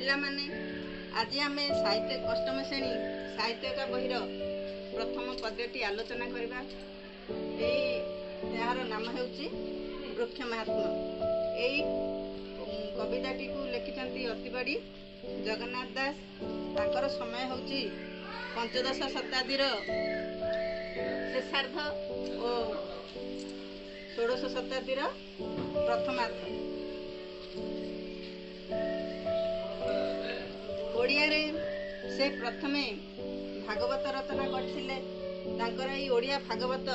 ପିଲାମାନେ ଆଜି ଆମେ ସାହିତ୍ୟ ଅଷ୍ଟମ ଶ୍ରେଣୀ ସାହିତ୍ୟିକ ବହିର ପ୍ରଥମ ପଦ୍ୟଟି ଆଲୋଚନା କରିବା। ଏହାର ନାମ ହେଉଛି ବୃକ୍ଷ ମାହାତ୍ମ୍ୟ। ଏହି କବିତାଟିକୁ ଲେଖିଛନ୍ତି ଅତିବଡ଼ି ଜଗନ୍ନାଥ ଦାସ। ତାଙ୍କର ସମୟ ହେଉଛି ପଞ୍ଚଦଶ ଶତାବ୍ଦୀର ଶେଷାର୍ଧ ଓ ଷୋଡ଼ଶ ଶତାବ୍ଦୀର ପ୍ରଥମାର୍ଧ। ଓଡ଼ିଆରେ ସେ ପ୍ରଥମେ ଭାଗବତ ରଚନା କରିଥିଲେ। ତାଙ୍କର ଏହି ଓଡ଼ିଆ ଭାଗବତ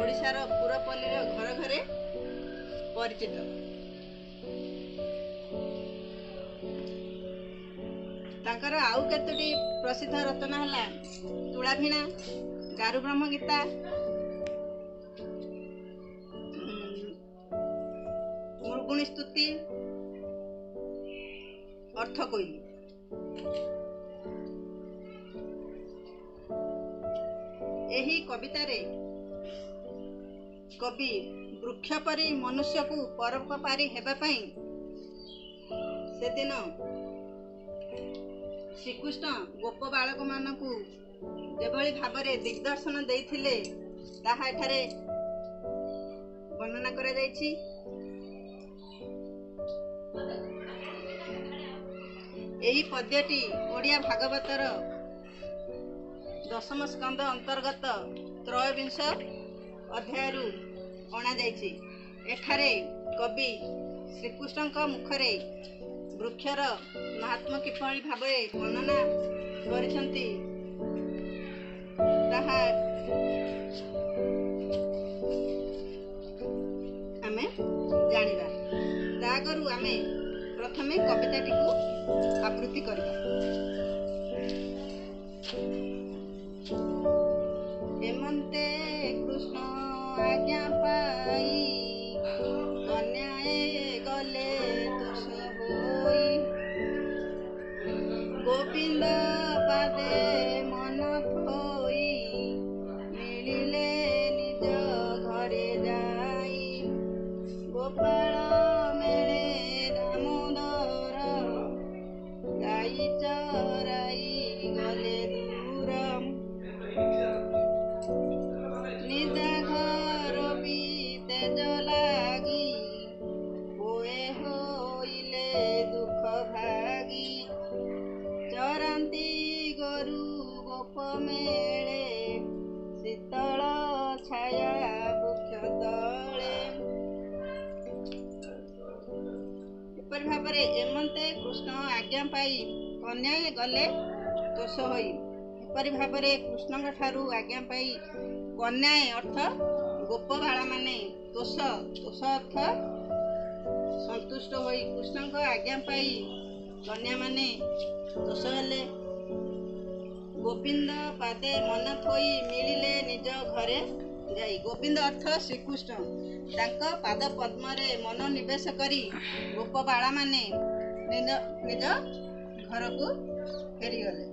ଓଡ଼ିଶାର ପୁରପଲ୍ଲୀର ଘରେ ଘରେ ପରିଚିତ। ତାଙ୍କର ଆଉ କେତୋଟି ପ୍ରସିଦ୍ଧ ରଚନା ହେଲା ତୁଳାଭିଣା, ଗାରୁବ୍ରହ୍ମ ଗୀତା, ମୃଗୁଣୀ ସ୍ତୁତି, ଅର୍ଥକୋଇଲି। ଏହି କବିତାରେ କବି ବୃକ୍ଷ ପରି ମନୁଷ୍ୟକୁ ପରୋପକାରୀ ହେବା ପାଇଁ ସେଦିନ ଶ୍ରୀକୃଷ୍ଣ ଗୋପ ବାଳକମାନଙ୍କୁ ଯେଭଳି ଭାବରେ ଦିଗ୍ଦର୍ଶନ ଦେଇଥିଲେ ତାହା ଏଠାରେ ବର୍ଣ୍ଣନା କରାଯାଇଛି। ଏହି ପଦ୍ୟଟି ଓଡ଼ିଆ ଭାଗବତର ଦଶମ ସ୍କନ୍ଧ ଅନ୍ତର୍ଗତ ତ୍ରୟୋବିଂଶ ଅଧ୍ୟାୟରୁ ଅଣାଯାଇଛି। ଏଠାରେ କବି ଶ୍ରୀକୃଷ୍ଣଙ୍କ ମୁଖରେ ବୃକ୍ଷର ମାହାତ୍ମ୍ୟ କିଭଳି ଭାବରେ ବର୍ଣ୍ଣନା କରିଛନ୍ତି ତାହା ଆମେ ଜାଣିବା। ତା ଆଗରୁ ଆମେ ପ୍ରଥମେ କବିତାଟିକୁ ଆବୃତ୍ତି କରିବା। ହେମନ୍ତେ କୃଷ୍ଣ ଆଜ୍ଞା ପାଇ କନ୍ୟାଏ ଗଲେ ତୋଷ ହୋଇ, ଗୋବିନ୍ଦ ପାଦେ ମନ ଥୋଇ ମିଳିଲେ ନିଜ ଘରେ ଯାଇ, ଗୋପାଳ ମେଳେ ଦାମୋଦର ଗାଈ ଚରାଇ ଗଲେ ଦୂର, ନିଜ ଘର ବି ତେଜ ଲାଗି ବୋଏ ହୋଇଲେ ଦୁଃଖ ଭାଗି, ଚରାନ୍ତି ଗୋରୁ ଗୋପ ମେଳେ ଶୀତଳ ଛାୟା ବୃକ୍ଷ ତଳେ। ଏପରି ଭାବରେ ଏମନ୍ତେ କୃଷ୍ଣ ଆଜ୍ଞା ପାଇ କନ୍ୟାଏ ଗଲେ ତୋଷ ହୋଇ, ଏପରି ଭାବରେ କୃଷ୍ଣଙ୍କ ଠାରୁ ଆଜ୍ଞା ପାଇ କନ୍ୟାଏ ଅର୍ଥ ଗୋପବାଳା ମାନେ, ତୋଷ ଅର୍ଥ ସନ୍ତୁଷ୍ଟ ହୋଇ କୃଷ୍ଣଙ୍କ ଆଜ୍ଞା ପାଇ କନ୍ୟାମାନେ ତୋଷ ହେଲେ। ଗୋବିନ୍ଦ ପାଦେ ମନ ଥୋଇ ମିଳିଲେ ନିଜ ଘରେ ଯାଇ, ଗୋବିନ୍ଦ ଅର୍ଥ ଶ୍ରୀକୃଷ୍ଣ, ତାଙ୍କ ପାଦ ପଦ୍ମରେ ମନ ନିବେଶ କରି ଗୋପବାଳା ମାନେ ନିଜ ଘରକୁ ଫେରିଗଲେ।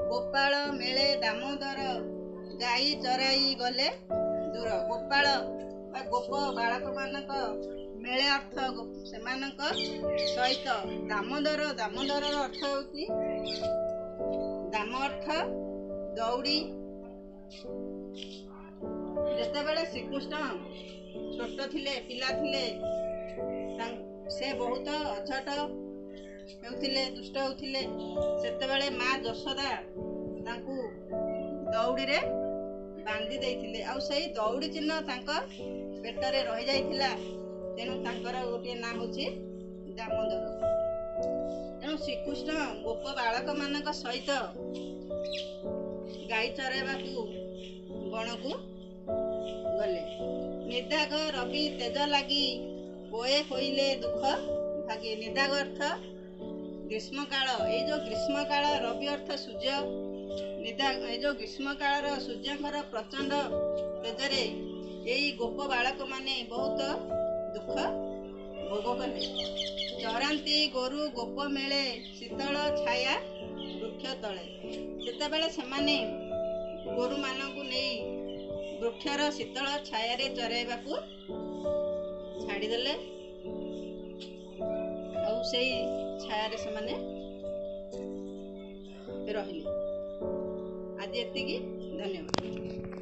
ଗୋପାଳ ମେଳେ ଦାମୋଦର ଗାଈ ଚରାଇ ଗଲେ ଦୂର, ଗୋପାଳ ବା ଗୋପ ବାଳକ ମାନଙ୍କ ମେଳେ ଅର୍ଥ ସେମାନଙ୍କ ସହିତ ଦାମୋଦର, ଦାମୋଦରର ଅର୍ଥ ହେଉଛି ଦାମ ଅର୍ଥ ଦଉଡ଼ି। ଯେତେବେଳେ ଶ୍ରୀକୃଷ୍ଣ ଛୋଟ ଥିଲେ, ପିଲା ଥିଲେ, ସେ ବହୁତ ଅଝଟ ହେଉଥିଲେ, ଦୁଷ୍ଟ ହେଉଥିଲେ। ସେତେବେଳେ ମା ଯଶୋଦା ତାଙ୍କୁ ଦଉଡ଼ିରେ ବାନ୍ଧି ଦେଇଥିଲେ, ଆଉ ସେଇ ଦଉଡ଼ି ଚିହ୍ନ ତାଙ୍କ ପେଟରେ ରହିଯାଇଥିଲା। ତେଣୁ ତାଙ୍କର ଗୋଟିଏ ନାଁ ହେଉଛି ଦାମୋଦର। ତେଣୁ ଶ୍ରୀକୃଷ୍ଣ ଗୋପ ବାଳକ ମାନଙ୍କ ସହିତ ଗାଈ ଚରାଇବାକୁ ବଣକୁ ଗଲେ। ନିଦାଘ ରବି ତେଜ ଲାଗି ବୋଏ ହୋଇଲେ ଦୁଃଖ ଭାଗି, ନିଦାଘ ଅର୍ଥ ଗ୍ରୀଷ୍ମ କାଳ। ଏଇ ଯୋଉ ଗ୍ରୀଷ୍ମ କାଳ, ରବି ଅର୍ଥ ସୂର୍ଯ୍ୟ, ଏଇ ଯୋଉ ଗ୍ରୀଷ୍ମ କାଳର ସୂର୍ଯ୍ୟଙ୍କର ପ୍ରଚଣ୍ଡ ତେଜରେ ଏଇ ଗୋପ ବାଳକ ମାନେ ବହୁତ ଦୁଃଖ ଭୋଗ କଲେ। ଚରାନ୍ତି ଗୋରୁ ଗୋପ ମେଳେ ଶୀତଳ ଛାୟା ବୃକ୍ଷ ତଳେ, ଯେତେବେଳେ ସେମାନେ ଗୋରୁମାନଙ୍କୁ ନେଇ ବୃକ୍ଷର ଶୀତଳ ଛାୟାରେ ଚରାଇବାକୁ ଛାଡ଼ିଦେଲେ, ଆଉ ସେଇ ଛାୟାରେ ସେମାନେ ରହିଲେ। ଆଜି ଏତିକି, ଧନ୍ୟବାଦ।